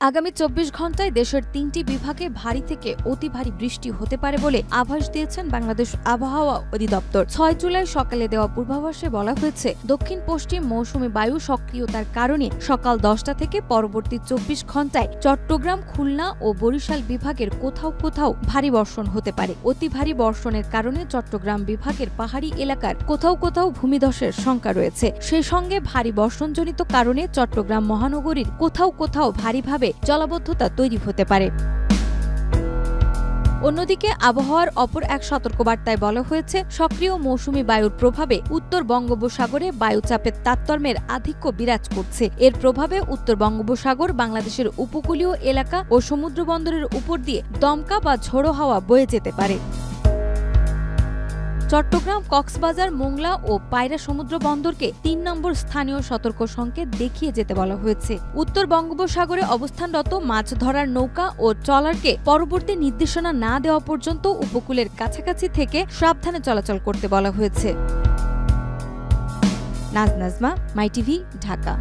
আগামী ২৪ ঘন্টায় দেশের ৩টি বিভাগে ভারী থেকে অতি ভারী বৃষ্টি হতে পারে বলে আভাস দিয়েছেন বাংলাদেশ আবহাওয়া অধিদপ্তর। ৬ জুলাই সকালে দেওয়া পূর্বাভাসে বলা হয়েছে, দক্ষিণ পশ্চিম মৌসুমী বায়ু সক্রিয়তার কারণে সকাল ১০টা থেকে পরবর্তী ২৪ ঘন্টায় চট্টগ্রাম, খুলনা ও বরিশাল বিভাগের কোথাও কোথাও ভারী বর্ষণ হতে পারে। অতি ভারী বর্ষণের কারণে চট্টগ্রাম বিভাগের পাহাড়ি এলাকার কোথাও কোথাও ভূমিধসের শঙ্কা রয়েছে। সেই সঙ্গে ভারী বর্ষণজনিত কারণে চট্টগ্রাম মহানগরীর কোথাও কোথাও ভারীভাবে জলাবদ্ধতা তৈরি হতে পারে। অন্যদিকে আবহাওয়ার অপর এক সতর্কবার্তায় বলা হয়েছে, সক্রিয় মৌসুমী বায়ুর প্রভাবে উত্তর বঙ্গোপসাগরে বায়ুচাপের তারতম্যের আধিক্য বিরাজ করছে। এর প্রভাবে উত্তর বঙ্গোপসাগর, বাংলাদেশের উপকূলীয় এলাকা ও সমুদ্রবন্দরের উপর দিয়ে দমকা বা ঝোড়ো হাওয়া বয়ে যেতে পারে। চট্টগ্রাম, কক্সবাজার, মোংলা ও পায়রা সমুদ্র বন্দরকে ৩ নম্বর স্থানীয় সতর্ক সংকেত দেখিয়ে যেতে বলা হয়েছে। উত্তর বঙ্গোপসাগরে অবস্থানরত মাছ ধরার নৌকা ও ট্রলারকে পরবর্তী নির্দেশনা না দেওয়া পর্যন্ত উপকূলের কাছাকাছি থেকে সাবধানে চলাচল করতে বলা হয়েছে। নাজমা, মাই টিভি, ঢাকা।